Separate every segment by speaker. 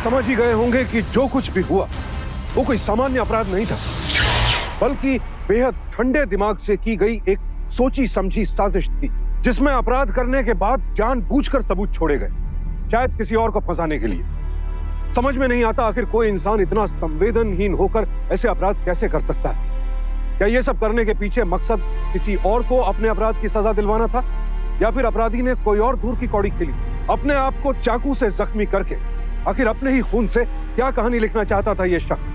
Speaker 1: समझ ही गए होंगे कि जो कुछ भी हुआ वो कोई सामान्य अपराध नहीं था, बल्कि बेहद ठंडे दिमाग से की गई एक सोची समझी साजिश थी, जिसमें अपराध करने के बाद जानबूझकर सबूत छोड़े गए, शायद किसी और को फंसाने के लिए। समझ में नहीं आता आखिर कोई इंसान इतना संवेदनहीन होकर ऐसे अपराध कैसे कर सकता है। क्या ये सब करने के पीछे मकसद किसी और को अपने अपराध की सजा दिलवाना था, या फिर अपराधी ने कोई और दूर की कौड़ी खेली, अपने आप को चाकू से जख्मी करके आखिर अपने ही खून से क्या कहानी लिखना चाहता था ये शख्स।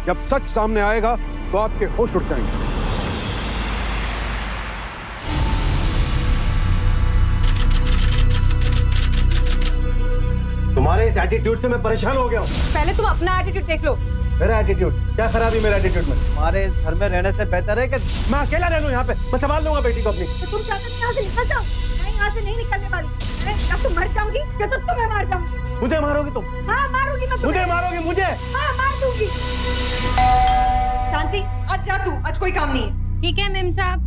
Speaker 1: जब सच सामने आएगा तो आपके होश उड़ जाएंगे।
Speaker 2: तुम्हारे इस एटीट्यूड से मैं परेशान हो गया हूँ।
Speaker 3: पहले तुम अपना एटीट्यूड देख लो।
Speaker 2: मेरा एटीट्यूड क्या खराबी मेरा एटीट्यूड में? तुम्हारे इस घर में रहने से बेहतर है कि मैं अकेला रह लूं यहाँ पे। मैं संभाल लूंगा बेटी को अपनी।
Speaker 3: तो तुम चाहते हो यहाँ से निकल जाओ? मैं यहाँ से नहीं निकलने वाली। अरे या तो मर जाऊंगी या तो तुम्हें मार जाऊंगी।
Speaker 2: मुझे मारोगी तुम?
Speaker 3: हाँ मारूंगी मैं तुम्हें।
Speaker 2: मुझे मारोगी? मुझे?
Speaker 3: हाँ मार दूंगी।
Speaker 4: शांति आज जा तू, आज कोई काम नहीं है।
Speaker 3: ठीक है मेम साहब।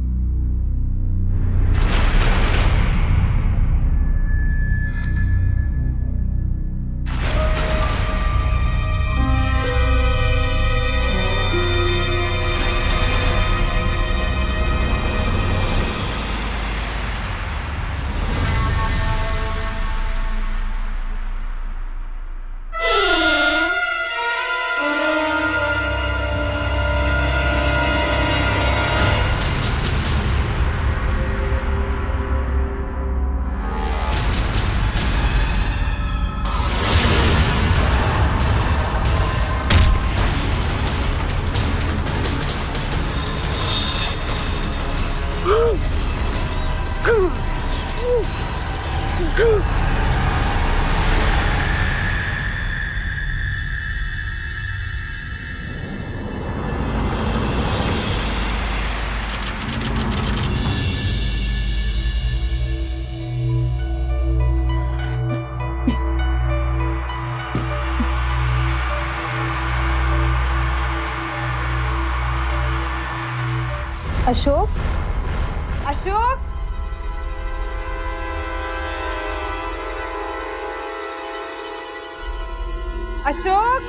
Speaker 3: अशोक, अशोक, अशोक,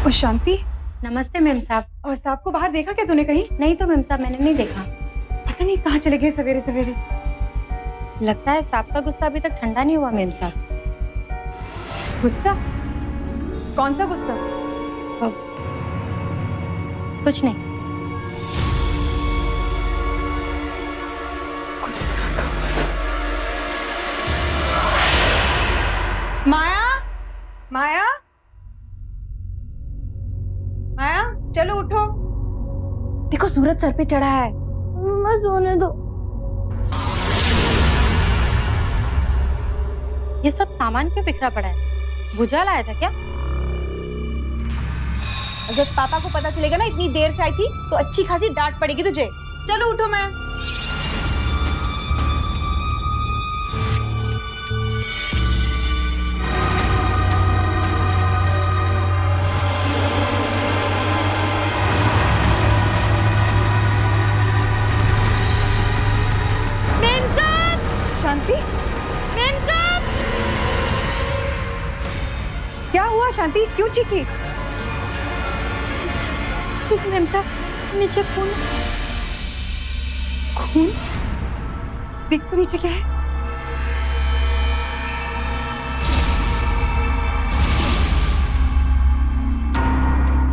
Speaker 4: और शांति,
Speaker 3: नमस्ते मेम साहब।
Speaker 4: और साहब को बाहर देखा क्या तूने कहीं?
Speaker 3: नहीं तो मेम साहब मैंने नहीं देखा।
Speaker 4: पता नहीं कहाँ चले गए सवेरे सवेरे।
Speaker 3: लगता है साहब का गुस्सा अभी तक ठंडा नहीं हुआ मेम साहब।
Speaker 4: गुस्सा? कौन सा गुस्सा?
Speaker 3: कुछ नहीं।
Speaker 4: गुस्सा
Speaker 3: माया,
Speaker 4: माया, माया चलो उठो। देखो सूरज सर पे चढ़ा है।
Speaker 3: मैं सोने दो। ये सब सामान क्यों बिखरा पड़ा है? भुजाल आया था क्या?
Speaker 4: अगर पापा को पता चलेगा ना इतनी देर से आई थी तो अच्छी खासी डांट पड़ेगी तुझे। चलो उठो। मैं शांति, क्या हुआ शांति? क्यों चीखी?
Speaker 3: मेम साहब नीचे खून।
Speaker 4: खून? देख तो नीचे क्या है?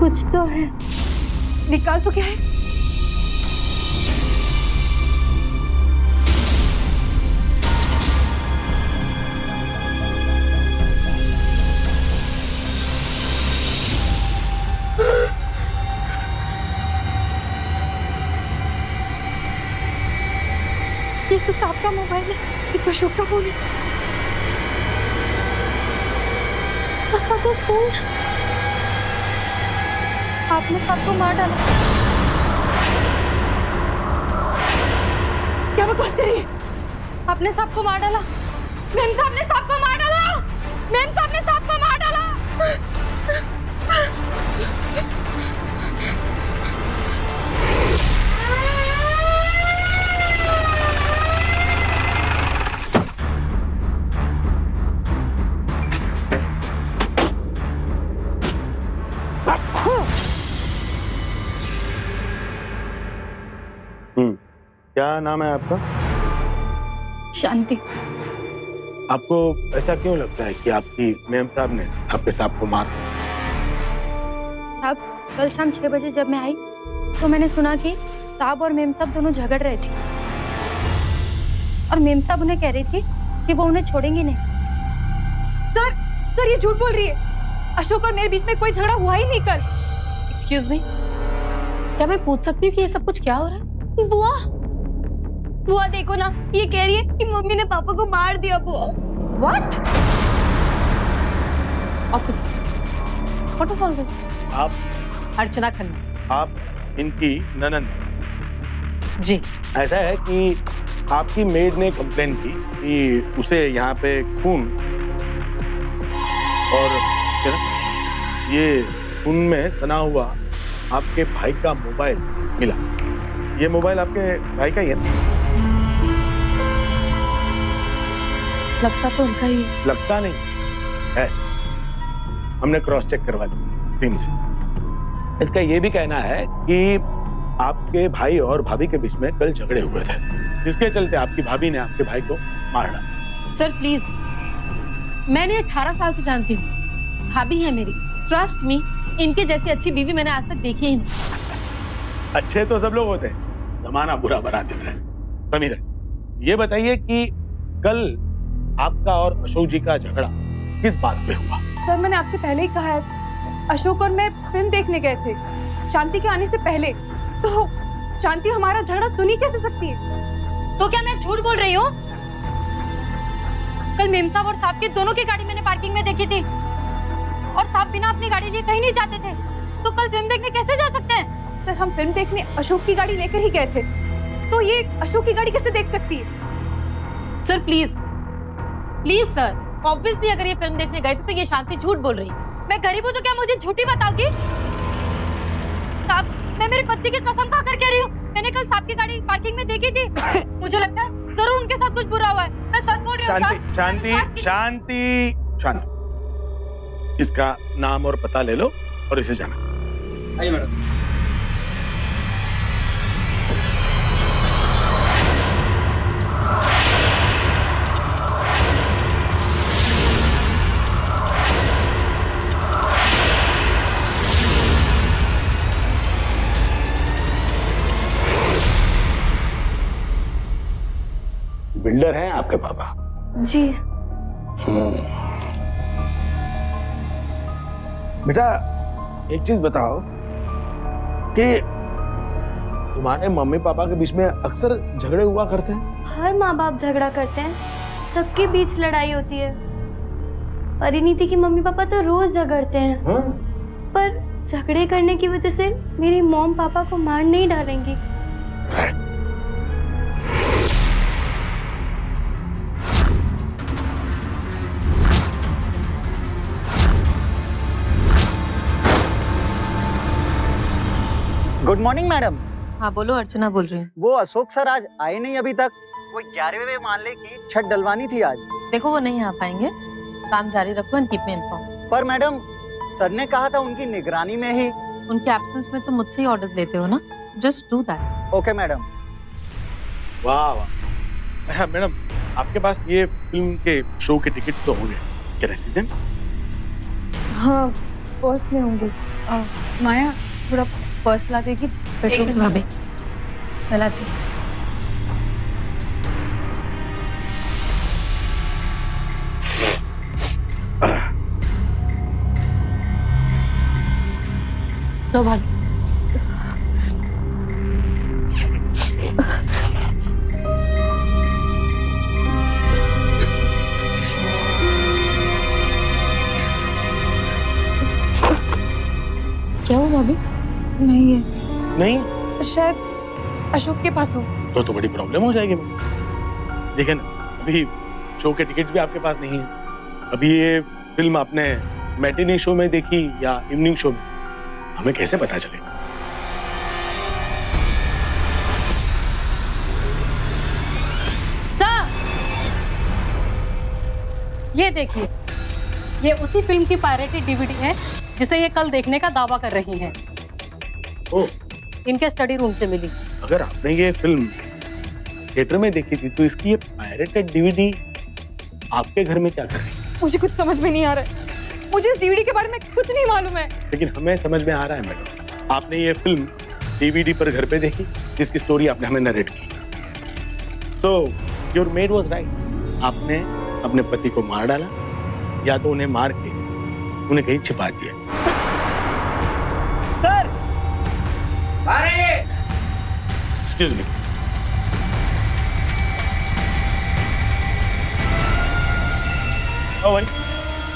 Speaker 3: कुछ तो है।
Speaker 4: निकाल तो क्या है?
Speaker 3: ये तो साहब का मोबाइल है।
Speaker 4: ये तो अशोक का फोन है।
Speaker 3: पापा का फोन। आपने साहब को मार डाला।
Speaker 4: क्या बकवास कर रही है?
Speaker 3: आपने साहब को मार डाला। मेम साहब ने साहब को मार डाला। मेम साहब ने साहब को मार डाला।
Speaker 1: क्या नाम है आपका?
Speaker 4: शांति।
Speaker 1: आपको ऐसा क्यों लगता है कि आपकी मेम साहब ने आपके साहब को मारा?
Speaker 4: साहब, कल शाम 6 बजे जब मैं आई तो मैंने सुना कि साहब और मेम साहब दोनों झगड़ रहे थे और मेम साहब उन्हें कह रही थी कि वो उन्हें छोड़ेंगी नहीं। सर ये झूठ बोल रही है। अशोक और मेरे बीच में कोई झगड़ा हुआ ही नहीं कल।
Speaker 5: एक्सक्यूज मी, क्या मैं पूछ सकती हूँ कि ये सब कुछ क्या हो रहा है?
Speaker 4: बुआ देखो ना, ये कह रही है कि मम्मी ने पापा को मार दिया। बुआ what?
Speaker 5: Officer, what is all this?
Speaker 1: आप
Speaker 5: अर्चना खन्ना।
Speaker 1: आप इनकी ननंद?
Speaker 5: जी।
Speaker 1: ऐसा है कि आपकी मेड ने कंप्लेन की कि उसे यहाँ पे खून और ये खून में सना हुआ आपके भाई का मोबाइल मिला। ये मोबाइल आपके भाई का ही है?
Speaker 5: लगता तो उनका ही है।
Speaker 1: लगता नहीं है, हमने क्रॉस चेक करवा दिया टीम से। इसका ये भी कहना है कि आपके भाई और भाभी के बीच में कल झगड़े हुए थे, जिसके चलते आपकी भाभी ने आपके भाई को मार डाला।
Speaker 5: सर प्लीज, मैंने 18 साल से जानती हूँ, भाभी है मेरी, ट्रस्ट मी, इनके जैसी अच्छी बीवी मैंने आज तक देखी ही नहीं।
Speaker 1: अच्छे तो सब लोग होते हैं, जमाना बुरा बना देता है। समीरा, ये बताइए कि कल आपका और अशोक जी का झगड़ा किस बात पे हुआ?
Speaker 3: सर मैंने आपसे पहले ही कहा है, अशोक और मैं फिल्म देखने गए थे शांति के आने से पहले। तो शांति हमारा झगड़ा सुनी कैसे सकती है?
Speaker 4: तो क्या मैं झूठ बोल रही हूँ? कल मेम साहब और साहब की दोनों की गाड़ी मैंने पार्किंग में देखी थी और साहब बिना अपनी गाड़ी लिए कहीं नहीं जाते थे, तो कल फिल्म देखने कैसे जा सकते हैं?
Speaker 3: सर हम फिल्म देखने अशोक की गाड़ी लेकर ही गए थे, तो ये अशोक की गाड़ी कैसे देख सकती है?
Speaker 5: Sir please please sir, obviously अगर ये फिल्म देखने गए थे तो ये शांति झूठ बोल रही है।
Speaker 4: मैं गरीब हूँ तो क्या मुझे झूठी बताओगी? साहब, मैं मेरी पति की कसम खाकर कह रही हूँ, मैंने कल साहब की गाड़ी पार्किंग में देखी थी। मुझे लगता है जरूर उनके साथ कुछ बुरा हुआ है। मैं सच बोल रही हूँ।
Speaker 1: शांति शांति शांति शांति, इसका नाम और पता ले लो और इसे जाना।
Speaker 2: आइए मैडम।
Speaker 1: बिल्डर हैं आपके पापा?
Speaker 4: जी।
Speaker 1: बेटा एक चीज बताओ कि तुम्हारे मम्मी पापा के बीच में अक्सर झगड़े हुआ करते हैं?
Speaker 6: हर माँ बाप झगड़ा करते हैं, सबके बीच लड़ाई होती है। परिणीति की मम्मी पापा तो रोज झगड़ते हैं।
Speaker 1: हाँ?
Speaker 6: पर झगड़े करने की वजह से मेरी मॉम पापा को मार नहीं डालेंगी।
Speaker 7: Good morning madam.
Speaker 5: हाँ बोलो, अर्चना बोल रही हूँ।
Speaker 7: वो अशोक सर आज आए नहीं अभी तक। वो 11वें माले की छत डलवानी थी आज।
Speaker 5: देखो वो नहीं आ पाएंगे, काम जारी रखो एंड कीप मी इन्फॉर्म।
Speaker 7: पर मैडम सर ने कहा था उनकी निगरानी में ही।
Speaker 5: उनके एब्सेंस में तो मुझसे ही ऑर्डर्स लेते हो ना, just do that.
Speaker 7: Okay madam.
Speaker 1: वाह वाह। मैडम आपके पास ये फिल्म के शो के टिकट तो होंगे क्या? रेसिडेंट?
Speaker 3: हाँ पर्स में होंगे। माया थोड़ा पर्स ला देगी?
Speaker 5: एक मिनट भाभी, मैं लाती हूँ। तो भाभी क्या हुआ भाभी?
Speaker 3: नहीं है,
Speaker 1: नहीं?
Speaker 3: शायद अशोक के पास हो।
Speaker 1: तो बड़ी प्रॉब्लम हो जाएगी। देखिए ना, अभी शो के टिकट्स भी आपके पास नहीं है। अभी ये फिल्म आपने मैटिनी शो में देखी या इवनिंग शो में, हमें कैसे पता चलेगा?
Speaker 8: सर ये देखिए, ये उसी फिल्म की पायरेटेड डीवीडी है जिसे ये कल देखने का दावा कर रही हैं।
Speaker 1: ओह,
Speaker 8: इनके स्टडी रूम से मिली।
Speaker 1: अगर आपने ये फिल्म
Speaker 9: थिएटर में देखी थी, तो इसकी ये पायरेटेड डीवीडी आपके घर में क्या कर रही है?
Speaker 3: मुझे कुछ समझ में नहीं आ रहा है। मुझे इस डीवीडी के बारे में कुछ नहीं मालूम है।
Speaker 9: लेकिन हमें समझ में आ रहा है मैडम, आपने ये फिल्म डीवीडी पर घर पे देखी, जिसकी स्टोरी आपने हमें नरेट की। So your made was right. आपने अपने पति को मार डाला, या तो उन्हें मार के उन्हें कहीं छिपा दिया।
Speaker 2: सर, अरे
Speaker 9: एक्सक्यूज मी। भाई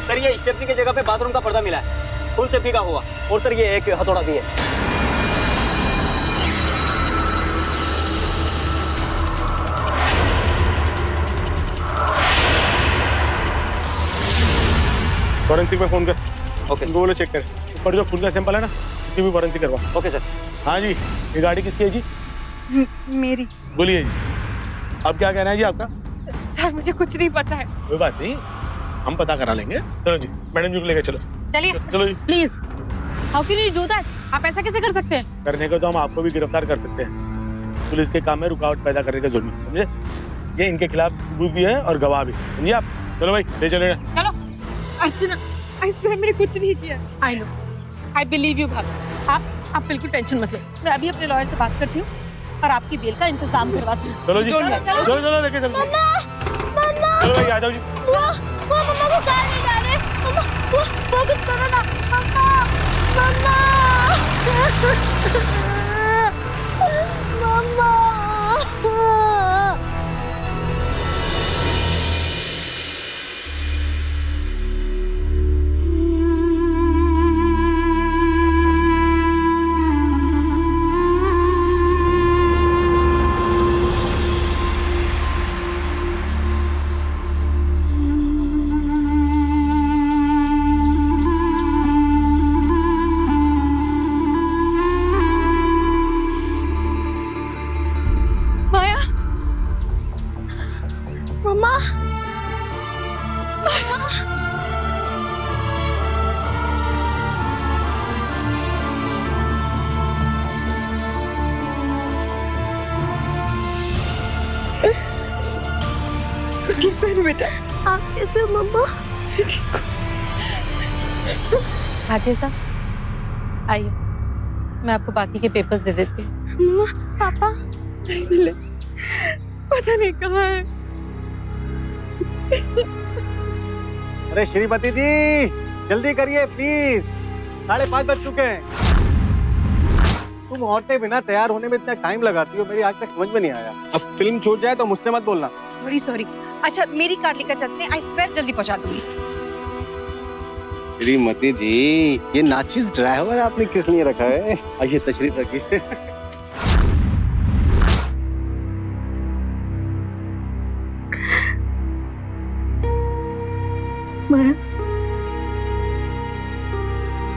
Speaker 7: सर ये स्टेपनी की जगह पे बाथरूम का पर्दा मिला है, फुल सेफ्टी का हुआ। और सर ये एक हथौड़ा भी है।
Speaker 9: फॉरेंसिक में फोन कर।
Speaker 7: ओके
Speaker 9: उनको बोलो चेक कर। ऊपर जो खून का सैंपल है ना, उसकी भी फॉरेंसिक करवा।
Speaker 7: Okay sir.
Speaker 9: हाँ जी, ये गाड़ी किसकी है जी?
Speaker 3: मेरी।
Speaker 9: बोलिए जी, अब क्या कहना है जी आपका?
Speaker 3: सर मुझे कुछ नहीं पता है।
Speaker 9: कोई बात नहीं, हम पता करा लेंगे। चलो जी, मैडम जी को लेकर चलो।
Speaker 8: चलिए।
Speaker 9: चलो जी।
Speaker 5: Please, how can you do that? आप ऐसा कैसे कर सकते हैं?
Speaker 9: करने को तो हम आपको भी गिरफ्तार कर सकते हैं। पुलिस के काम में रुकावट पैदा करने का जुर्म, समझे? ये इनके खिलाफ सबूत भी है और गवाह भी, समझिए आप? चलो भाई, ले चले।
Speaker 8: चलो।
Speaker 3: अर्चना, आई स्वेयर मैंने कुछ नहीं किया।
Speaker 5: I know, I believe you भाभी। आप बिल्कुल टेंशन मत लो, मैं अभी अपने लॉयर से बात करती हूँ और आपकी बेल का इंतजाम करवाती हूँ।
Speaker 9: चलो जी, चलो चलो लेके चलो। चलो भाई, आ जाओ जी।
Speaker 6: वो मम्मा को कहाँ ले जा रहे हैं? मम्मा, वो कुछ करो ना। मम्मा, मम्मा, मम्मा।
Speaker 3: बेटा,
Speaker 6: आप कैसे हो मम्मा?
Speaker 5: भाग्य साहब, आइए, मैं आपको बाकी के पेपर्स दे देती हूँ।
Speaker 6: मम्मा, पापा
Speaker 3: नहीं मिले, पता नहीं कहाँ है।
Speaker 2: अरे श्रीमती जी, जल्दी करिए प्लीज, 5:30 बज चुके हैं। तुम औरतें बिना तैयार होने में इतना टाइम लगाती हो, मेरी आज तक समझ में नहीं आया। अब फिल्म छूट जाए तो मुझसे मत बोलना।
Speaker 3: सॉरी। अच्छा, मेरी कार लेकर चलते हैं, आई स्वेयर जल्दी पहुंचा दूंगी।
Speaker 2: श्रीमती जी, ये नाचिस ड्राइवर आपने किस लिए रखा है? आइए तशरीफ रखिए।
Speaker 3: माया,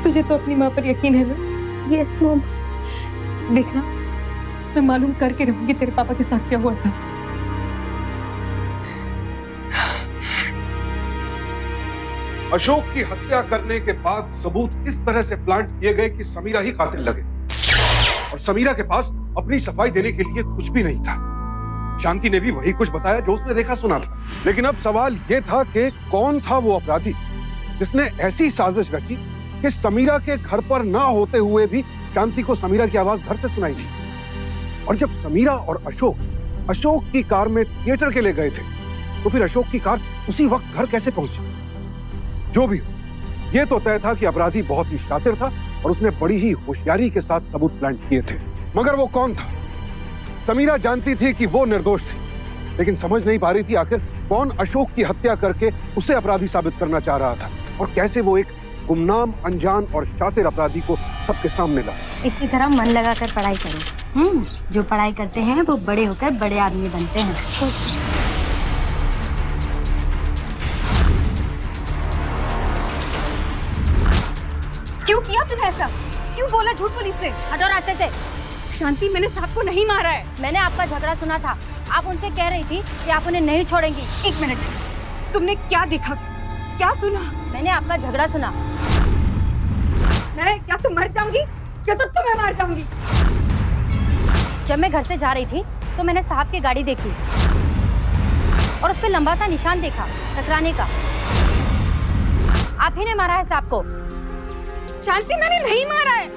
Speaker 3: तुझे तो अपनी माँ पर यकीन है ना?
Speaker 6: Yes mom.
Speaker 3: देखना, मैं मालूम करके रहूंगी तेरे पापा के साथ क्या हुआ था।
Speaker 1: अशोक की हत्या करने के बाद सबूत इस तरह से प्लांट किए गए कि समीरा ही कातिल लगे, और समीरा के पास अपनी सफाई देने के लिए कुछ भी नहीं था। शांति ने भी वही कुछ बताया जो उसने देखा सुना था। लेकिन अब सवाल यह था कि कौन था वो अपराधी जिसने ऐसी साजिश रची कि समीरा के घर पर ना होते हुए भी शांति को समीरा की आवाज घर से सुनाई थी। और जब समीरा और अशोक की कार में थिएटर के लिए गए थे, तो फिर अशोक की कार उसी वक्त घर कैसे पहुंची? जो भी हो, यह तो तय था कि अपराधी बहुत ही शातिर था और उसने बड़ी ही होशियारी के साथ सबूत प्लांट किए थे। मगर वो कौन था? समीरा जानती थी कि वो निर्दोष थी, लेकिन समझ नहीं पा रही थी आखिर कौन अशोक की हत्या करके उसे अपराधी साबित करना चाह रहा था, और कैसे वो एक गुमनाम, अनजान और शातिर अपराधी को सबके सामने ला।
Speaker 4: इसी तरह मन लगाकर पढ़ाई करो। जो पढ़ाई करते हैं वो बड़े होकर बड़े आदमी बनते हैं।
Speaker 3: क्यों किया तुमने ऐसा? क्यों बोला झूठ पुलिस से?
Speaker 4: हटो रास्ते से।
Speaker 3: शांति, मैंने साहब को नहीं मारा है।
Speaker 4: मैंने आपका झगड़ा सुना था, आप उनसे कह रही थी कि आप उन्हें नहीं छोड़ेंगी।
Speaker 3: 1 मिनट, तुमने क्या देखा, क्या सुना?
Speaker 4: मैंने आपका झगड़ा सुना।
Speaker 3: मैं क्या तुम मर जाऊंगी? क्या तो तुम्हें मार जाऊंगी?
Speaker 4: जब मैं घर से जा रही थी तो तो मैंने साहब की गाड़ी देखी और उस पर लंबा सा निशान देखा टकराने का। आप ही ने मारा है साहब को।
Speaker 3: शांति, मैंने नहीं मारा है।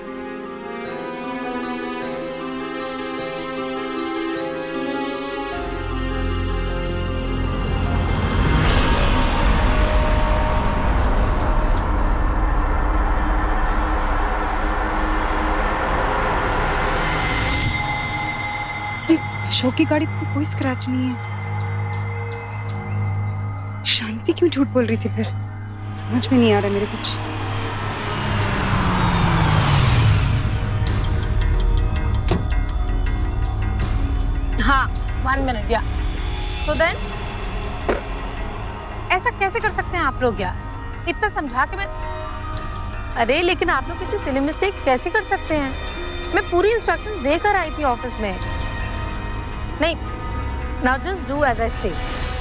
Speaker 10: अशोक की गाड़ी पे तो कोई स्क्रैच नहीं है। शांति क्यों झूठ बोल रही थी फिर? समझ में नहीं आ रहा मेरे कुछ।
Speaker 5: हाँ 1 मिनट या तो देन ऐसा कैसे कर सकते हैं आप लोग यार? इतना समझा के मैं, अरे लेकिन आप लोग इतनी सिली मिस्टेक्स कैसे कर सकते हैं? मैं पूरी इंस्ट्रक्शंस देकर आई थी ऑफिस में। नहीं, now just do as I say,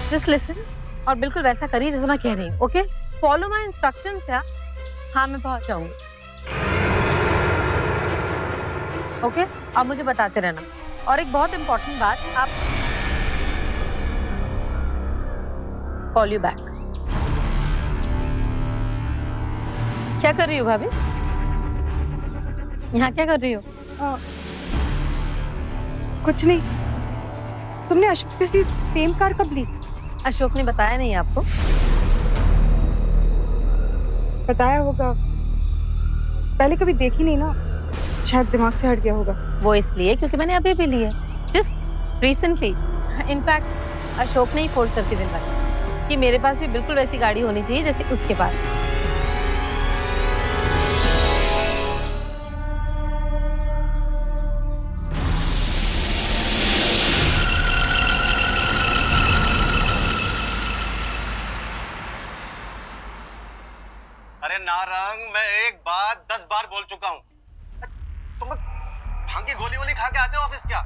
Speaker 5: just listen और बिल्कुल वैसा करिए जैसा मैं कह रही हूँ। ओके, फॉलो माय इंस्ट्रक्शंस यार। हाँ मैं पहुंच जाऊंगी। ओके, अब मुझे बताते रहना। और एक बहुत इंपॉर्टेंट बात, आप कॉल यू बैक। क्या कर रही हो भाभी? यहाँ क्या कर रही हो?
Speaker 10: कुछ नहीं। तुमने अशोक जैसी सेम कार कब ली?
Speaker 5: अशोक ने बताया नहीं आपको?
Speaker 10: बताया होगा, पहले कभी देखी नहीं ना, शायद दिमाग से हट गया होगा।
Speaker 5: वो इसलिए क्योंकि मैंने अभी भी ली है, जस्ट रिसेंटली। इनफैक्ट अशोक ने ही फोर्स करके दिलवाई कि मेरे पास भी बिल्कुल वैसी गाड़ी होनी चाहिए जैसे उसके पास।
Speaker 2: अरे नारंग, मैं एक बात 10 बार बोल चुका हूँ। तुम भांग की गोली वोली खा के आते हो ऑफिस क्या?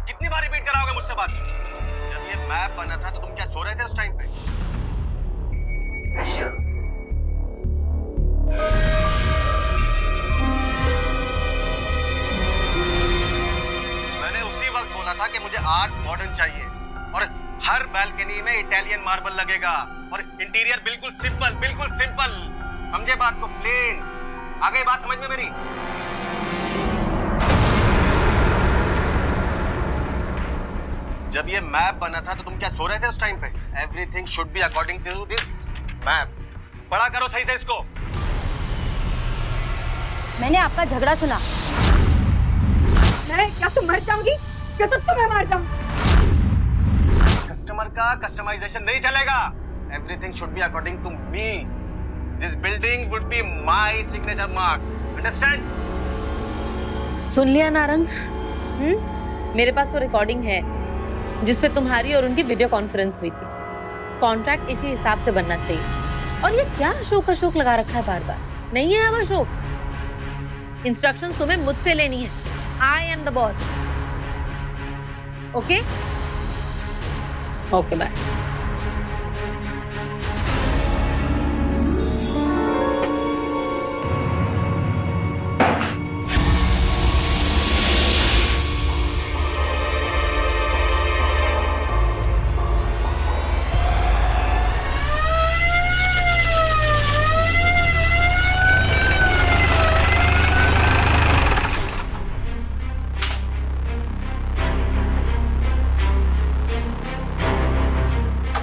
Speaker 2: कितनी बार रिपीट कराओगे मुझसे बात? जब ये मैप बना था तो तुम क्या सो रहे थे उस टाइम पे? मैंने उसी वक्त बोला था कि मुझे आर्ट मॉडर्न चाहिए और हर बालकनी में इटालियन मार्बल लगेगा और इंटीरियर बिल्कुल सिंपल, बिल्कुल सिंपल। समझे बात को? प्लेन। आ गई बात समझ में मेरी? जब ये मैप बना था तो तुम क्या सो रहे थे उस टाइम पे? Everything should be according to this map. पढ़ा करो सही से इसको।
Speaker 4: मैंने आपका झगड़ा सुना।
Speaker 3: मैं क्या तुम मर जाऊंगी? क्या तो तुम्हें मार जाऊं?
Speaker 2: कस्टमर का कस्टमाइजेशन नहीं चलेगा। Everything should be according to me. This building would be my signature mark. Understand?
Speaker 5: सुन लिया नारंग? मेरे पास तो रिकॉर्डिंग है जिसपे तुम्हारी और उनकी वीडियो कॉन्फ्रेंस हुई थी। कॉन्ट्रैक्ट इसी हिसाब से बनना चाहिए। और ये क्या अशोक अशोक लगा रखा है बार बार? नहीं है अब अशोक। इंस्ट्रक्शंस तुम्हें मुझसे लेनी है। I am the boss. Okay okay, bye.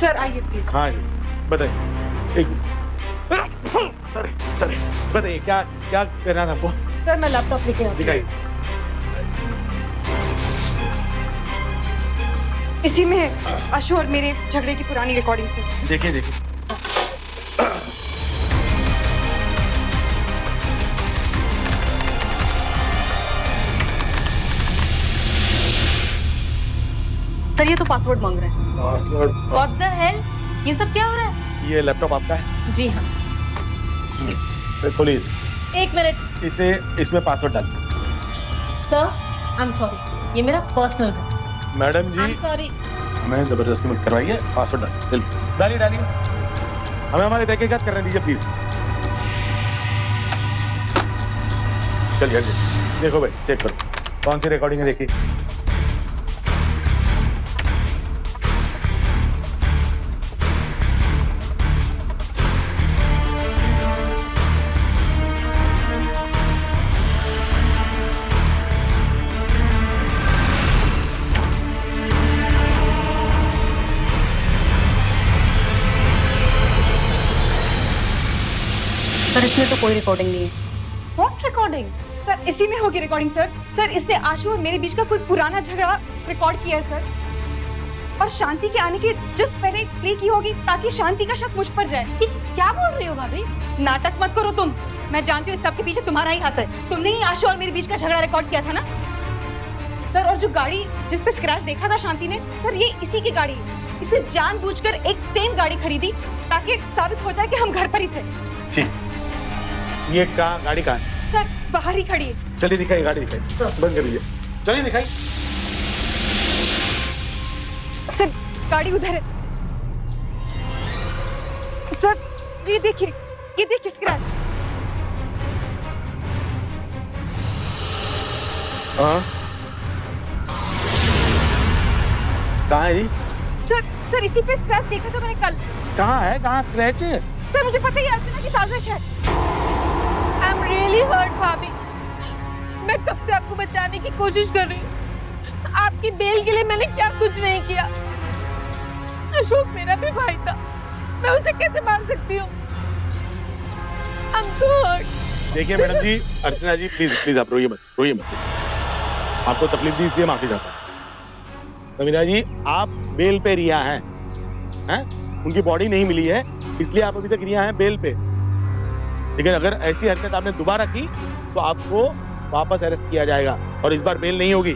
Speaker 10: Sir आइए प्लीज।
Speaker 9: हाँ जी, बताइए। एक सर बताइए क्या क्या करना था आपको?
Speaker 10: सर मैं लैपटॉप लेके आती हूँ।
Speaker 9: दिखाइए।
Speaker 10: इसी में है अशोक और मेरे झगड़े की पुरानी रिकॉर्डिंग से।
Speaker 9: देखिए देखिए।
Speaker 8: सर ये तो पासवर्ड मांग रहे हैं।
Speaker 9: पासवर्ड?
Speaker 5: What the hell? ये सब क्या हो रहा है?
Speaker 9: ये लैपटॉप आपका है?
Speaker 5: जी हाँ।
Speaker 9: खोलिए।
Speaker 5: 1 मिनट।
Speaker 9: इसे इसमें पासवर्ड डालिए।
Speaker 5: सर आई एम सॉरी, ये मेरा पर्सनल है।
Speaker 9: Madam
Speaker 5: I
Speaker 9: G
Speaker 5: am sorry.
Speaker 9: हमें जबरदस्ती मत करवाइए। पासवर्ड डालिए, डालिए डालिए। हमें हमारे तहकीकात करने दीजिए प्लीज। चलिए देखो भाई, चेक करो कौन सी रिकॉर्डिंग है। देखिए
Speaker 8: सर इसमें तो कोई रिकॉर्डिंग नहीं है।
Speaker 5: What recording?
Speaker 3: सर इसी में होगी रिकॉर्डिंग सर। सर इसने आशु और मेरे बीच का कोई पुराना झगड़ा रिकॉर्ड किया है सर, और शांति के आने के जस्ट पहले प्ले की होगी ताकि शांति का शक मुझ पर जाए।
Speaker 5: ये क्या बोल रही हो भाभी?
Speaker 3: नाटक मत करो तुम, मैं जानती हूँ इस सब के पीछे तुम्हारा ही हाथ है। तुमने ही आशु और मेरे बीच का झगड़ा रिकॉर्ड किया था ना सर। और जो गाड़ी जिस पे स्क्रैच देखा था शांति ने, सर ये इसी की गाड़ी है। इसने जानबूझकर एक सेम गाड़ी खरीदी ताकि साबित हो जाए कि हम घर पर ही थे।
Speaker 9: ठीक, ये गाड़ी कहाँ है?
Speaker 3: सर बाहर ही खड़ी है।
Speaker 9: चलिए दिखाइए, गाड़ी दिखाइए, बंद कर दीजिए, चलिए दिखाइए।
Speaker 3: सर गाड़ी उधर है सर, ये देखिए स्क्रैच।
Speaker 9: हाँ, कहाँ है जी?
Speaker 3: सर इसी पे स्क्रैच देखा था मैंने कल।
Speaker 9: कहाँ है, कहाँ स्क्रैच है?
Speaker 3: सर मुझे पता ही है अर्चना की साजिश है।
Speaker 5: आई एम रियली हर्ट भाभी। मैं कब से आपको बचाने की कोशिश कर रही हूँ। आपकी बेल के लिए मैंने क्या कुछ नहीं किया। अशोक मेरा भी भाई था, मैं उसे कैसे मार सकती हूँ? I am so hurt.
Speaker 9: देखिए मैडम जी, अर्चना जी प्लीज आप रोइए मत। आपको तकलीफ दी इसलिए माफी चाहता हूँ। समीरा जी, आप बेल पे रिहा हैं? उनकी बॉडी नहीं मिली है इसलिए आप अभी तक रिहा हैं बेल पे। लेकिन अगर ऐसी हरकत आपने दोबारा की तो आपको वापस अरेस्ट किया जाएगा और इस बार बेल नहीं होगी,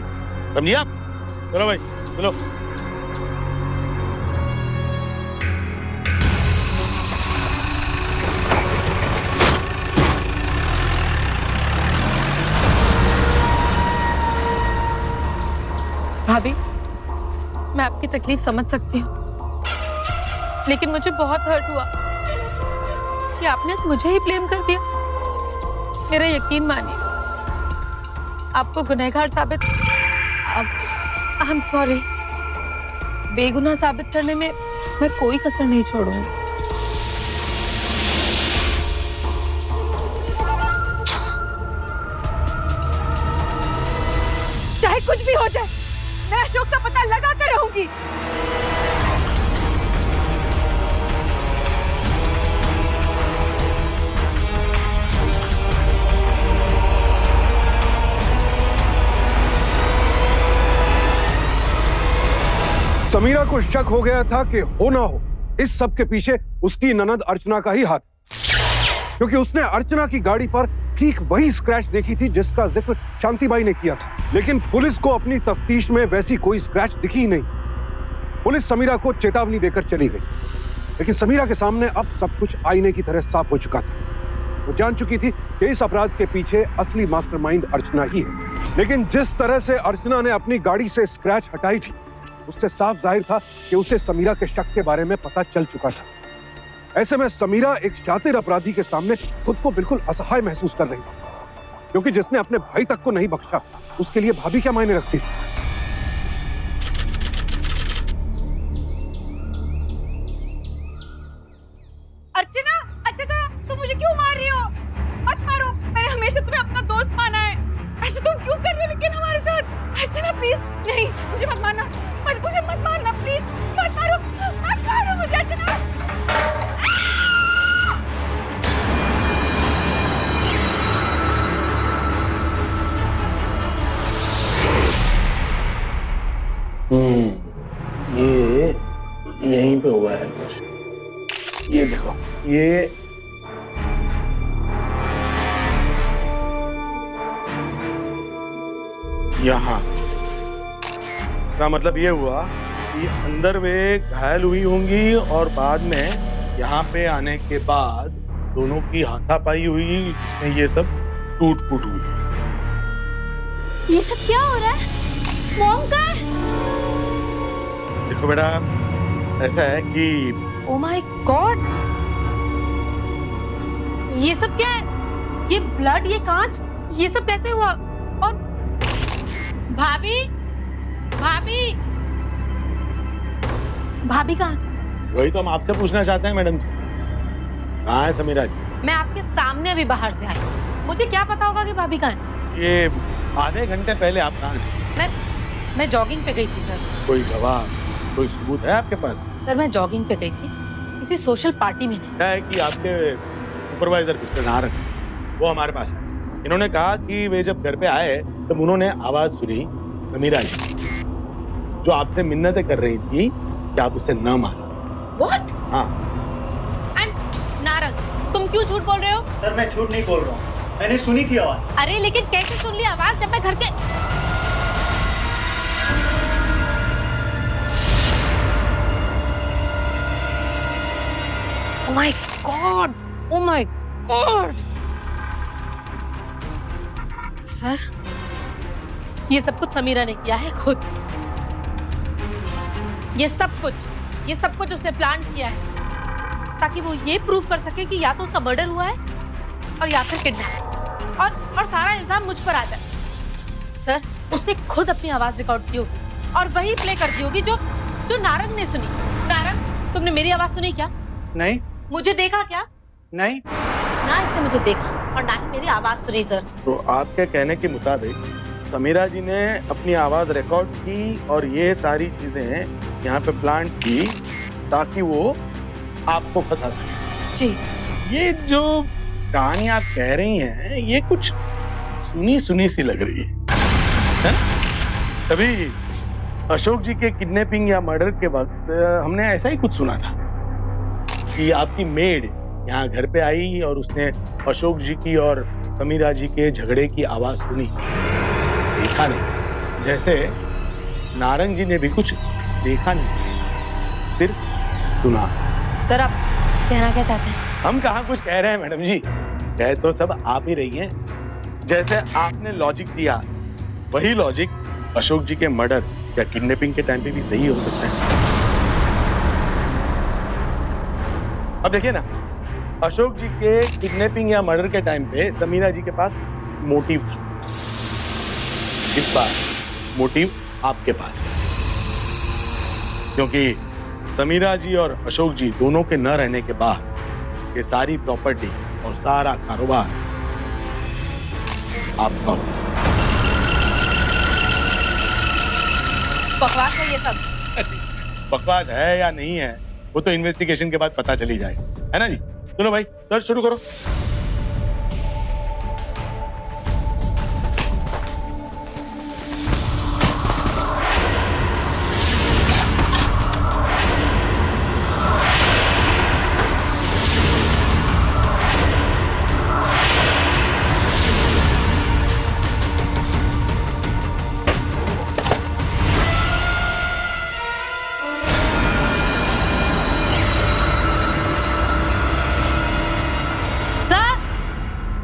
Speaker 9: समझिए आप? चलो भाई चलो।
Speaker 5: भाभी मैं आपकी तकलीफ समझ सकती हूँ, लेकिन मुझे बहुत हर्ट हुआ कि आपने मुझे ही ब्लेम कर दिया। मेरा यकीन मानिए, आपको गुनहगार साबित आई एम सॉरी, बेगुनाह साबित करने में मैं कोई कसर नहीं छोड़ूंगी।
Speaker 3: चाहे कुछ भी हो जाए, मैं अशोक का पता लगा कर रहूंगी।
Speaker 1: समीरा को शक हो गया था कि हो ना हो इस सब के पीछे उसकी ननद अर्चना का ही हाथ, क्योंकि उसने अर्चना की गाड़ी पर ठीक वही स्क्रैच देखी थी जिसका जिक्र शांतिबाई ने किया था। लेकिन पुलिस को अपनी तफ्तीश में वैसी कोई स्क्रैच दिखी ही नहीं। पुलिस समीरा को चेतावनी देकर चली गई, लेकिन समीरा के सामने अब सब कुछ आईने की तरह साफ हो चुका था। वो जान चुकी थी कि इस अपराध के पीछे असली मास्टरमाइंड अर्चना ही है। लेकिन जिस तरह से अर्चना ने अपनी गाड़ी से स्क्रैच हटाई थी, उससे साफ जाहिर था कि उसे समीरा के शक के बारे में पता चल चुका था। ऐसे में समीरा एक शातिर अपराधी के सामने खुद को बिल्कुल असहाय महसूस कर रही थी, क्योंकि जिसने अपने भाई तक को नहीं बख्शा, उसके लिए भाभी क्या मायने रखती थी।
Speaker 3: अर्चना, तुम मुझे क्यों मार रही हो? मत मारो, मैंने हमेशा तुम्हें अपना दोस्त माना है। ऐसे तुम क्यों कर रहे हो लेकिन हमारे साथ? अर्चना प्लीज, नहीं मुझे मत मारना, मुझे मत मारना प्लीज, मत मारो मुझे अर्चना।
Speaker 9: ये यहीं पे हुआ है कुछ। ये देखो, ये यहाँ का मतलब ये हुआ कि अंदर वे घायल हुई होंगी और बाद में यहाँ पे आने के बाद दोनों की हाथापाई हुई, जिसमें ये सब टूट फूट हुई।
Speaker 6: ये सब क्या हो रहा है? मॉम का है?
Speaker 9: देखो बेटा, ऐसा है कि
Speaker 5: ओह माय गॉड, ये सब क्या है? ये ब्लड, ये कांच, ये सब कैसे हुआ? और भाभी कहाँ?
Speaker 9: वही तो हम आपसे पूछना चाहते हैं मैडम जी, कहाँ है समीरा जी?
Speaker 5: मैं आपके सामने अभी बाहर से आई, मुझे क्या पता होगा कि भाभी कहाँ है?
Speaker 9: ये आधे घंटे पहले आप कहाँ थे?
Speaker 5: मैं जॉगिंग पे गई थी सर।
Speaker 9: कोई गवाह, कोई सबूत है आपके पास?
Speaker 5: सर मैं जॉगिंग पे गई थी, किसी सोशल पार्टी में नहीं।
Speaker 9: क्या है कि आपके सुपरवाइजर मिस्टर नारंग, वो हमारे पास आए। इन्होंने कहा कि वे जब घर पे आए तब उन्होंने आवाज सुनी समीरा जी की, जो आपसे मिन्नतें कर रही थी कि आप उसे न मारो।
Speaker 5: What?
Speaker 9: हाँ।
Speaker 5: एंड नारंग, तुम क्यों झूठ बोल रहे हो?
Speaker 2: सर मैं झूठ नहीं बोल रहा हूँ, मैंने सुनी थी आवाज।
Speaker 5: अरे लेकिन कैसे सुन ली आवाज जब मैं घर के... Oh my God! Oh my God! Sir, ये सब कुछ समीरा ने किया है खुद। ये सब कुछ उसने प्लान किया है ताकि वो ये प्रूव कर सके कि या तो उसका मर्डर हुआ है और या फिर किडनैप, और सारा इल्जाम मुझ पर आ जाए। सर, उसने खुद अपनी आवाज रिकॉर्ड की होगी और वही प्ले कर दी होगी जो नारंग ने सुनी। नारंग, तुमने मेरी आवाज सुनी क्या?
Speaker 2: नहीं।
Speaker 5: मुझे देखा क्या?
Speaker 2: नहीं।
Speaker 5: ना इसने मुझे देखा और ना ही मेरी आवाज सुनी। सर,
Speaker 9: तो आपके कहने के मुताबिक समीरा जी ने अपनी आवाज रिकॉर्ड की और ये सारी चीजें यहाँ पे प्लान की ताकि वो आपको फंसा सके।
Speaker 5: जी।
Speaker 9: ये जो कहानी आप कह रही हैं ये कुछ सुनी सुनी सी लग रही है? तभी अशोक जी के किडनैपिंग या मर्डर के वक्त हमने ऐसा ही कुछ सुना था कि आपकी मेड यहाँ घर पे आई और उसने अशोक जी की और समीरा जी के झगड़े की आवाज सुनी, देखा नहीं। जैसे नारंग जी ने भी कुछ देखा नहीं, सिर्फ सुना।
Speaker 5: सर, आप कहना क्या चाहते हैं? हम
Speaker 9: कहाँ कुछ कह रहे हैं मैडम जी, कह तो सब आप ही रही हैं। जैसे आपने लॉजिक दिया वही लॉजिक अशोक जी के मर्डर या किडनैपिंग के टाइम पे भी सही हो सकता है। अब देखिए ना, अशोक जी के किडनैपिंग या मर्डर के टाइम पे समीरा जी के पास मोटिव था, इस बार मोटिव आपके पास है, क्योंकि समीरा जी और अशोक जी दोनों के न रहने के बाद ये सारी प्रॉपर्टी और सारा कारोबार आपका।
Speaker 5: बकवास है ये सब।
Speaker 9: बकवास है या नहीं है वो तो इन्वेस्टिगेशन के बाद पता चली जाएगा, है ना जी? चलो भाई, सर्च शुरू करो।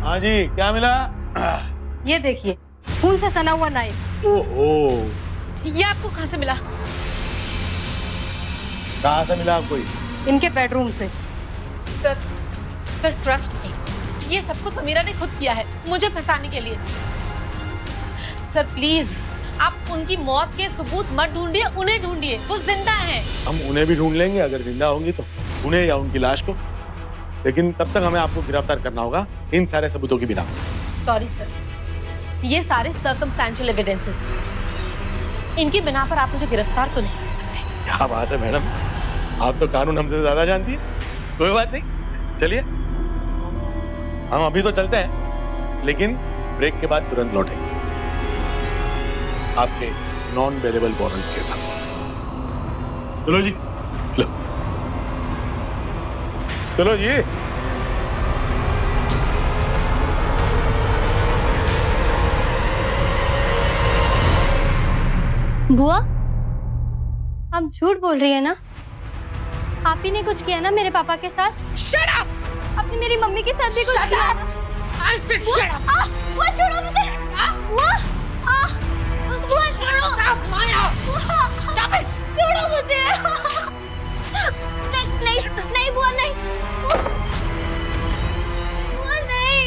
Speaker 9: हाँ जी, क्या मिला?
Speaker 8: ये देखिए, खून से सना हुआ नाइफ।
Speaker 9: ओहो,
Speaker 5: ये आपको कहाँ से मिला?
Speaker 9: कहाँ से मिला आपको?
Speaker 8: इनके बेडरूम से।
Speaker 5: सर ट्रस्ट मी, ये सब कुछ समीरा ने खुद किया है मुझे फंसाने के लिए। सर प्लीज, आप उनकी मौत के सबूत मत ढूंढिए, उन्हें ढूंढिए, वो जिंदा हैं।
Speaker 9: हम उन्हें भी ढूंढ लेंगे अगर जिंदा होंगी तो, उन्हें या उनकी लाश को, लेकिन तब तक हमें आपको गिरफ्तार करना होगा इन सारे सबूतों की बिना।
Speaker 5: सॉरी सर, ये सारे सर्कमस्टेंशियल एविडेंसेस हैं, इनकी बिना पर आप मुझे गिरफ्तार तो नहीं कर सकते।
Speaker 9: क्या बात है मैडम, आप तो कानून हमसे ज्यादा जानती है। कोई बात नहीं, चलिए हम अभी तो चलते हैं, लेकिन ब्रेक के बाद तुरंत लौटेंगे आपके नॉन वेलेबल वारंट के साथ। चलो जी, चलो चलो जी।
Speaker 6: बुआ, आप झूठ बोल रही है ना? आप ही ने कुछ किया ना मेरे पापा के साथ?
Speaker 5: Shut up!
Speaker 6: आपने मेरी मम्मी के साथ भी कुछ किया ना? बुआ छोड़ो मुझे! बुआ! बुआ छोड़ो! छोड़ो मुझे! नहीं बुआ नहीं! बुआ नहीं!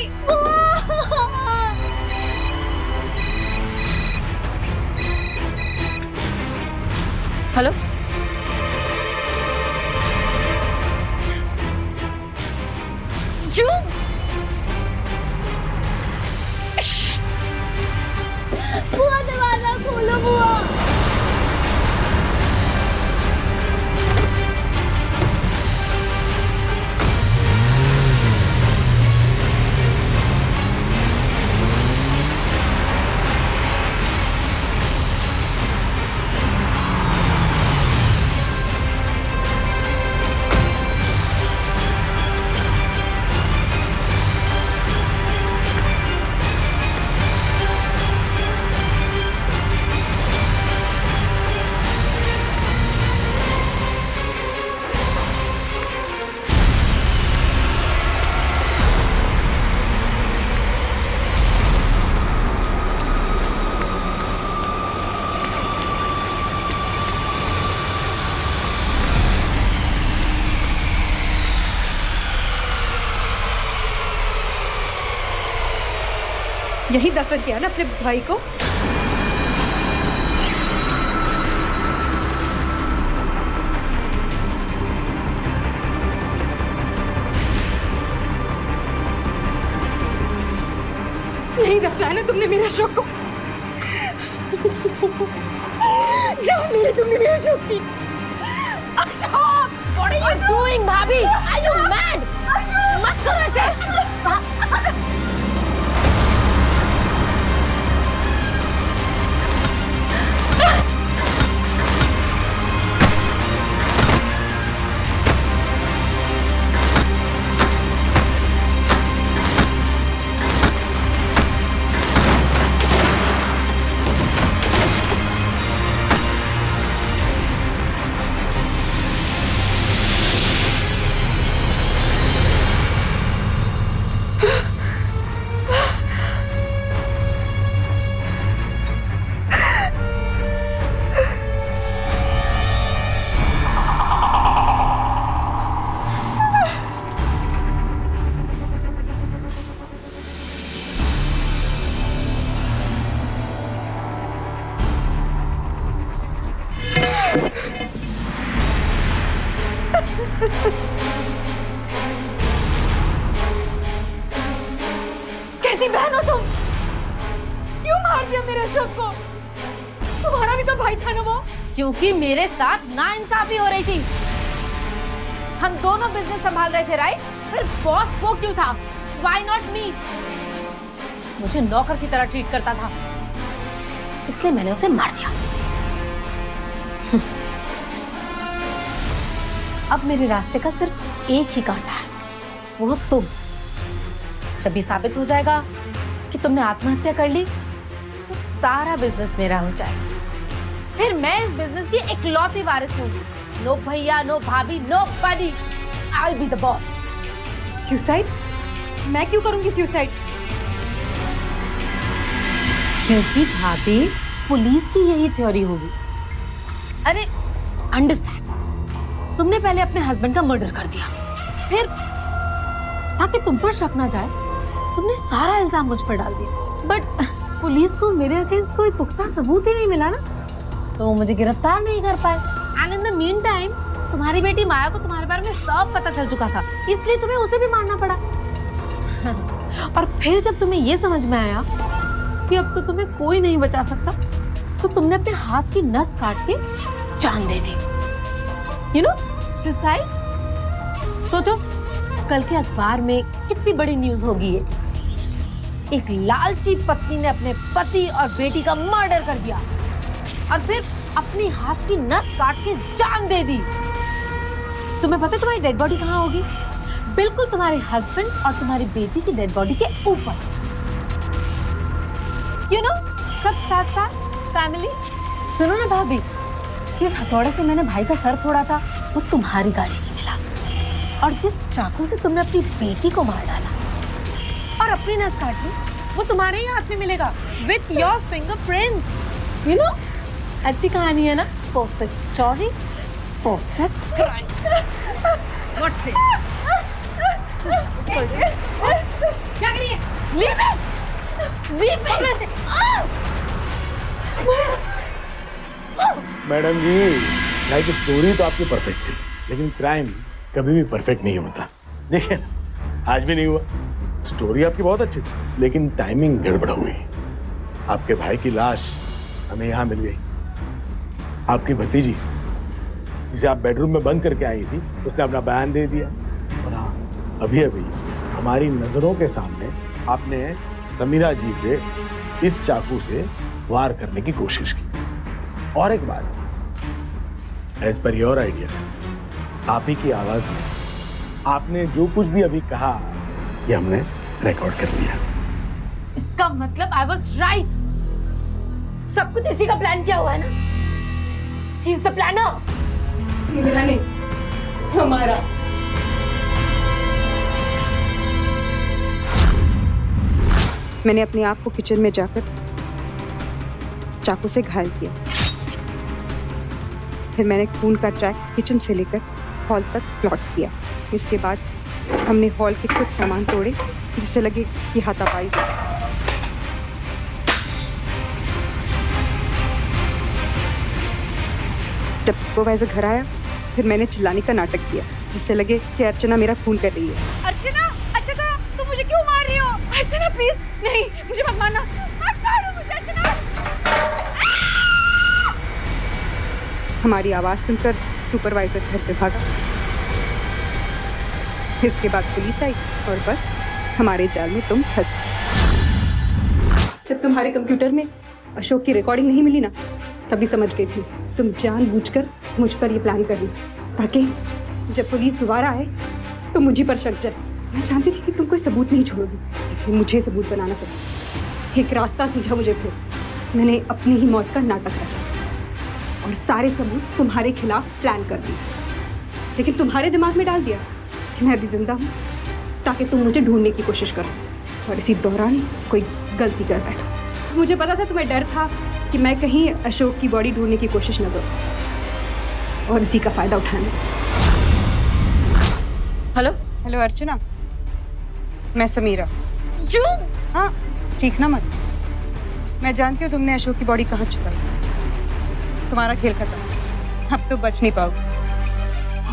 Speaker 5: हेलो,
Speaker 6: बुआ दरवाजा खोलो बुआ।
Speaker 3: यही दफन किया ना अपने भाई को? यही दफनाया ना तुमने मेरे अशोक को? जान ले तुमने मेरे अशोक की। Ashok!
Speaker 5: What are you doing, भाभी? Are you mad? मत करो ऐसे।
Speaker 3: कैसी बहन हो तुम? क्यों मार दिया मेरे अशोक को? तुम्हारा भी तो भाई था ना वो?
Speaker 5: क्योंकि मेरे साथ नाइंसाफी हो रही थी। हम दोनों बिजनेस संभाल रहे थे, राइट? फिर बॉस वो क्यों था? Why not me? मुझे नौकर की तरह ट्रीट करता था, इसलिए मैंने उसे मार दिया। अब मेरे रास्ते का सिर्फ एक ही कांटा है, वो तुम। जब ये साबित हो जाएगा कि तुमने आत्महत्या कर ली, तो सारा बिजनेस मेरा हो जाएगा। फिर मैं इस बिजनेस की इकलौती वारिस होंगी। नो भैया, नो भाभी, no buddy. I'll be the boss.
Speaker 3: Suicide? मैं क्यों करूंगी सुसाइड?
Speaker 5: क्योंकि भाभी, पुलिस की यही थ्योरी होगी। अरे अंडरस्टैंड, तुमने पहले अपने हस्बैंड का मर्डर कर दिया, फिर ताकि तुम पर शक ना जाए तुमने सारा इल्जाम मुझ पर डाल दिया। बट पुलिस को मेरे अगेंस्ट कोई पुख्ता सबूत ही नहीं मिला ना, तो वो मुझे गिरफ्तार नहीं कर पाए। And in the mean time तुम्हारी बेटी माया को तुम्हारे बारे में सब पता चल चुका था, इसलिए तुम्हें उसे भी मारना पड़ा। और फिर जब तुम्हें ये समझ में आया कि अब तो तुम्हें कोई नहीं बचा सकता, तो तुमने अपने हाथ की नस काट के जान दे दी। You know, suicide. सोचो कल के अखबार में कितनी बड़ी न्यूज होगी ये। एक लालची पत्नी ने अपने पति और बेटी का मर्डर कर दिया और फिर अपनी हाथ की नस काट के जान दे दी। तुम्हें पता है तुम्हारी डेड बॉडी कहाँ होगी? बिल्कुल तुम्हारे हस्बैंड और तुम्हारी बेटी की डेड बॉडी के ऊपर। यू नो, सब साथ साथ फैमिली। सुनो ना भाभी, जिस हथौड़े से मैंने भाई का सर फोड़ा था वो तुम्हारी गाड़ी से मिला, और जिस चाकू से तुमने अपनी बेटी को मार डाला और अपनी नस काटी, वो तुम्हारे ही हाथ में मिलेगा with your fingerprints. You know, अच्छी कहानी है ना? Perfect story, perfect crime. What's it?
Speaker 3: क्या करिए?
Speaker 5: Leave it, leave it.
Speaker 9: Madam जी, लाइक स्टोरी तो आपकी परफेक्ट थी, लेकिन क्राइम कभी भी परफेक्ट नहीं होता। देखिए आज भी नहीं हुआ। स्टोरी आपकी बहुत अच्छी थी, लेकिन टाइमिंग गड़बड़ हुई। आपके भाई की लाश हमें यहाँ मिल गई। आपकी भतीजी, जिसे आप बेडरूम में बंद करके आई थी, उसने अपना बयान दे दिया। और हाँ, अभी अभी हमारी नजरों के सामने आपने समीरा जी पे इस चाकू से वार करने की कोशिश की। और एक बात, एज पर योर आइडिया, आप ही की आवाज में आपने जो कुछ भी अभी कहा, ये हमने रिकॉर्ड कर लिया।
Speaker 5: इसका मतलब आई वॉज राइट। सब कुछ इसी का प्लान किया हुआ है ना? She is the planner.
Speaker 3: मेरा नहीं, हमारा।
Speaker 10: मैंने अपने आप को किचन में जाकर चाकू से घायल किया। फिर मैंने खून का ट्रैक किचन से लेकर हॉल तक प्लॉट किया। इसके बाद हमने हॉल के कुछ सामान तोड़े, जिससे लगे कि हाथापाई। जब सुपरवाइजर घर आया फिर मैंने चिल्लाने का नाटक किया जिससे लगे कि अर्चना मेरा खून कर रही है।
Speaker 3: अर्चना, अर्चना, तुम मुझे क्यों मार रही हो? अर्चना प्लीज, नहीं मुझे मत मारना, मत मारो मुझे अर्चना।
Speaker 10: हमारी आवाज सुनकर सुपरवाइजर घर से भागा। इसके बाद पुलिस आई और बस हमारे जाल में तुम फंस गए।
Speaker 3: जब तुम्हारे कंप्यूटर में अशोक की रिकॉर्डिंग नहीं मिली ना, तभी समझ गई थी तुम जानबूझकर मुझ पर ये प्लान कर ली ताकि जब पुलिस दोबारा आए तो मुझे पर शक जाए। मैं जानती थी कि तुम कोई सबूत नहीं छोड़ोगी, इसलिए मुझे सबूत बनाना पड़ा। एक रास्ता सूझा मुझे, फिर मैंने अपनी ही मौत का नाटक रचा और सारे सबूत तुम्हारे खिलाफ प्लान कर दिए, लेकिन तुम्हारे दिमाग में डाल दिया कि मैं अभी जिंदा हूँ ताकि तुम मुझे ढूंढने की कोशिश करो और इसी दौरान कोई गलती कर बैठो। मुझे पता था तुम्हें डर था कि मैं कहीं अशोक की बॉडी ढूंढने की कोशिश न करूं और इसी का फायदा उठाने।
Speaker 5: हेलो
Speaker 10: हेलो अर्चना, मैं समीरा।
Speaker 5: जो
Speaker 10: हाँ, चीखना मत। मैं जानती हूँ तुमने अशोक की बॉडी कहाँ छुपाई। तुम्हारा खेल खत्म, अब तो बच नहीं पाओगे।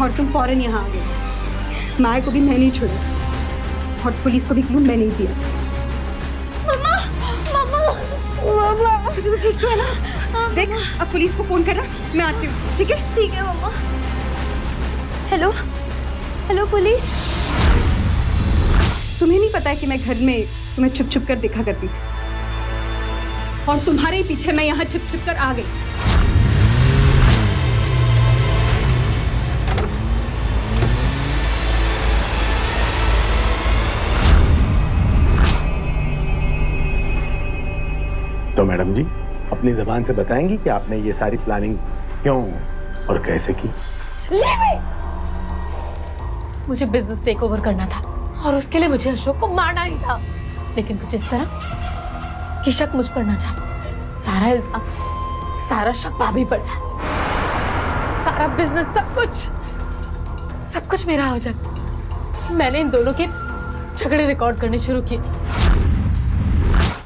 Speaker 3: और तुम फौरन यहाँ आ गए। माया को भी मैं नहीं छोड़ा और पुलिस को भी क्लू मैं नहीं दिया।
Speaker 6: मम्मा, मम्मा, मम्मा।
Speaker 3: तुझे ठीक तो है ना? देख, अब पुलिस को फोन करना, मैं आती हूँ। ठीक है?
Speaker 6: ठीक है मम्मा। Hello, hello police.
Speaker 3: तुम्हें नहीं पता है कि मैं घर में तुम्हें छुप छुप कर देखा करती थी और तुम्हारे ही पीछे मैं यहाँ छुप छुप कर आ गई।
Speaker 9: तो मैडम जी अपनी जबान से बताएंगी कि आपने ये सारी प्लानिंग क्यों और कैसे की?
Speaker 5: मुझे बिजनेस टेक ओवर करना था और उसके लिए मुझे अशोक को मारना ही था, लेकिन कुछ इस तरह कि शक मुझ पर ना जाए, सारा इल्जाम, सारा शक भाभी पर जाए, सारा बिजनेस, सब कुछ मेरा हो जाए। मैंने इन दोनों के झगड़े रिकॉर्ड करने शुरू किए।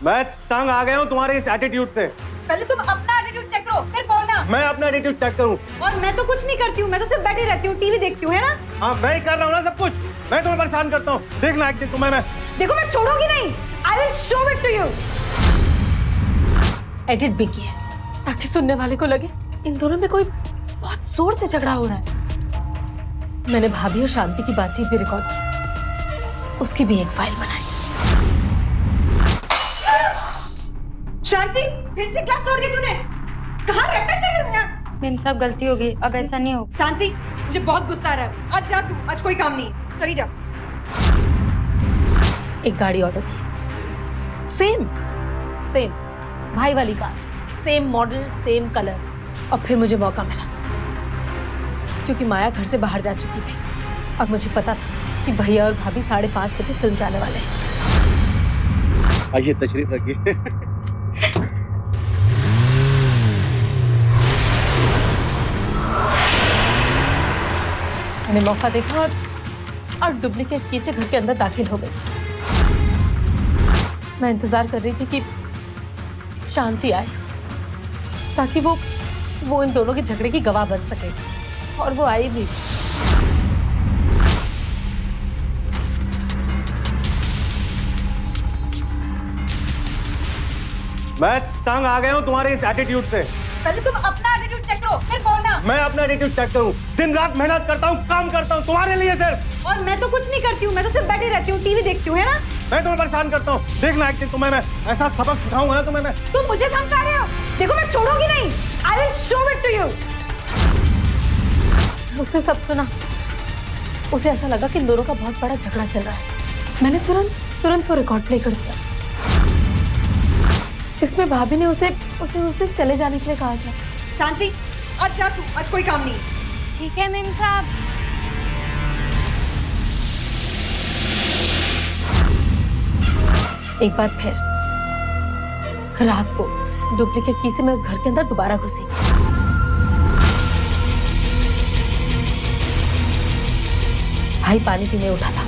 Speaker 2: मैं तंग आ गया हूँ तुम्हारे इस एटीट्यूड से।
Speaker 3: पहले तुम अपना एटीट्यूड चेक करो, फिर बोलना।
Speaker 2: मैं अपना एटीट्यूड चेक करूँ?
Speaker 3: और मैं तो कुछ नहीं करती हूँ, मैं तो सिर्फ बैठी रहती हूँ, टीवी देखती हूँ, है ना?
Speaker 2: हाँ, मैं ही कर रहा हूँ ना सब कुछ। मैं तुम्हें परेशान करता हूँ, देखना एक दिन तुम्हें मैं।
Speaker 3: देखो, मैं छोड़ूंगी नहीं। I will show it to you।
Speaker 5: Edit भी किया ताकि सुनने वाले को लगे इन दोनों में कोई बहुत जोर से झगड़ा हो रहा है। मैंने भाभी और शांति की बातचीत भी रिकॉर्ड की, उसकी भी एक फाइल बनाई।
Speaker 3: शांति, फिर से क्लास तोड़ दी तूने। कहाँ रहता है?
Speaker 4: मैम साहब गलती हो गई, अब ऐसा नहीं हो।
Speaker 3: शांति, मुझे बहुत गुस्सा आ रहा है। आज जा तू, आज कोई काम नहीं, चली जा।
Speaker 5: एक गाड़ी ऑर्डर की, सेम भाई वाली car, same model, same colour, और फिर मुझे मौका मिला क्योंकि माया घर से बाहर जा चुकी थी और मुझे पता था कि भैया और भाभी 5:30 बजे फिल्म जाने वाले हैं।
Speaker 2: आइए तशरीफ रखिए।
Speaker 5: मैंने मौका देखा और डुप्लीकेट की से घर के अंदर दाखिल हो गई। मैं इंतजार कर रही थी कि शांति आए ताकि वो इन दोनों के झगड़े की गवाह बन सके, और वो आई भी।
Speaker 2: मैं तंग आ गया हूँ तुम्हारे इस एटीट्यूड से।
Speaker 3: पहले तुम अपना एटीट्यूड चेक करो, फिर बोलना।
Speaker 2: मैं अपना एटीट्यूड चेक करूँ? दिन रात मेहनत करता हूँ, काम करता हूँ तुम्हारे लिए सिर्फ।
Speaker 3: और मैं तो कुछ नहीं करती हूँ, मैं तो सिर्फ बैठी रहती हूँ, टीवी देखती हूँ, है ना?
Speaker 2: मैं तुम्हें परेशान करता हूँ, देखना एक दिन तुम्हें मैं ऐसा सबक सिखाऊंगा ना तुम्हें मैं।
Speaker 3: तुम मुझे धमका रहे हो? देखो, मैं छोड़ूंगी नहीं। I will show it to you।
Speaker 5: उसने सब सुना। उसे ऐसा लगा कि इन दोनों का बहुत बड़ा झगड़ा चल रहा है। मैंने तुरंत वो रिकॉर्ड प्ले कर दिया जिसमें भाभी ने उसे उस दिन चले जाने के लिए कहा था।
Speaker 3: शांति, आज जा तू, आज कोई काम नहीं।
Speaker 4: ठीक है मेम साहब।
Speaker 5: एक बार फिर रात को डुप्लीकेट की से मैं उस घर के अंदर दोबारा घुसी। भाई पानी पीने उठा था।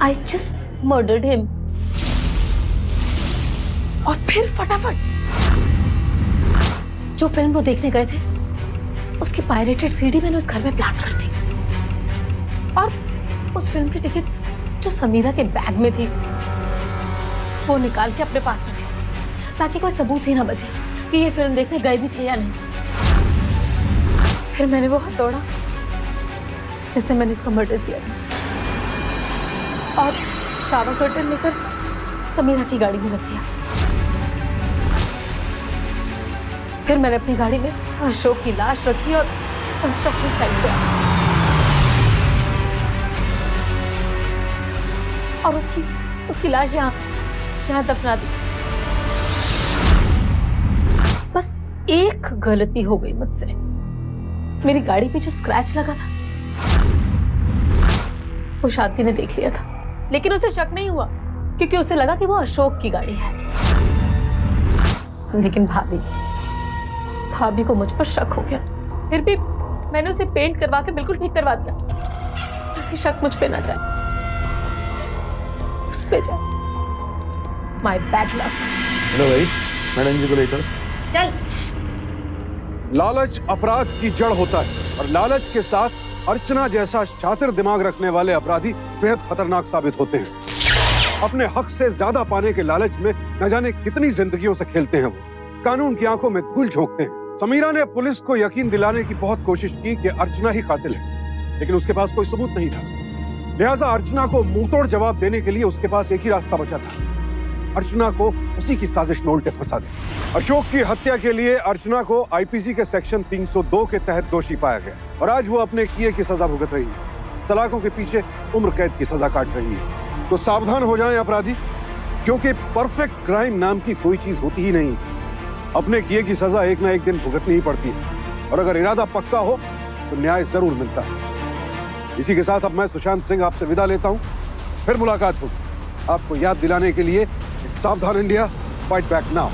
Speaker 5: I just murdered him. और फिर फटाफट जो फिल्म वो देखने गए थे उसकी पायरेटेड सीडी मैंने उस घर में प्लांट कर दी और उस फिल्म की टिकट्स जो समीरा के बैग में थी वो निकाल के अपने पास रखी ताकि कोई सबूत ही ना बचे कि ये फिल्म देखने गए भी थे या नहीं। फिर मैंने वो हथौड़ा जिससे मैंने इसका मर्डर किया था और शावर कर्टन लेकर समीरा की गाड़ी में रख दिया। फिर मैंने अपनी गाड़ी में अशोक की लाश रखी और कंस्ट्रक्शन साइट पे आई और उसकी लाश यहाँ दफना दी। बस एक गलती हो गई मुझसे। मेरी गाड़ी पे जो स्क्रैच लगा था वो शांति ने देख लिया था, लेकिन उसे शक नहीं हुआ क्योंकि उसे लगा कि वो अशोक की गाड़ी है। लेकिन भाभी को मुझ पर शक हो गया। फिर भी मैंने उसे पेंट करवा के बिल्कुल ठीक करवा दिया ताकि शक मुझ पे ना जाए, उस पे जाए। My bad luck.
Speaker 9: हेलो भाई, मैडम जी को ले चलो।
Speaker 8: चल।
Speaker 1: लालच अपराध की जड़ होता है और लालच के साथ अर्चना जैसा शातिर दिमाग रखने वाले अपराधी बेहद खतरनाक साबित होते हैं। अपने हक से ज्यादा पाने के लालच में न जाने कितनी जिंदगियों से खेलते हैं वो, कानून की आंखों में धूल झोंकते हैं। समीरा ने पुलिस को यकीन दिलाने की बहुत कोशिश की कि अर्चना ही कातिल है, लेकिन उसके पास कोई सबूत नहीं था। लिहाजा अर्चना को मुंहतोड़ जवाब देने के लिए उसके पास एक ही रास्ता बचा था, अर्चना को उसी की साजिश में उल्टे फंसा दे। अशोक की हत्या के लिए अर्चना को आईपीसी के सेक्शन 302 के तहत दोषी पाया गया और आज वो अपने किए की सजा भुगत रही है। सलाखों के पीछे उम्र कैद की सजा काट रही है। तो सावधान हो जाएं अपराधी, क्योंकि परफेक्ट क्राइम नाम की कोई चीज होती ही नहीं। अपने किए की सजा एक ना एक दिन भुगतनी ही पड़ती है और अगर इरादा पक्का हो तो न्याय जरूर मिलता है। इसी के साथ अब मैं सुशांत सिंह आपसे विदा लेता हूं, फिर मुलाकात होगी। आपको याद दिलाने के लिए सावधान इंडिया, फाइट बैक नाउ।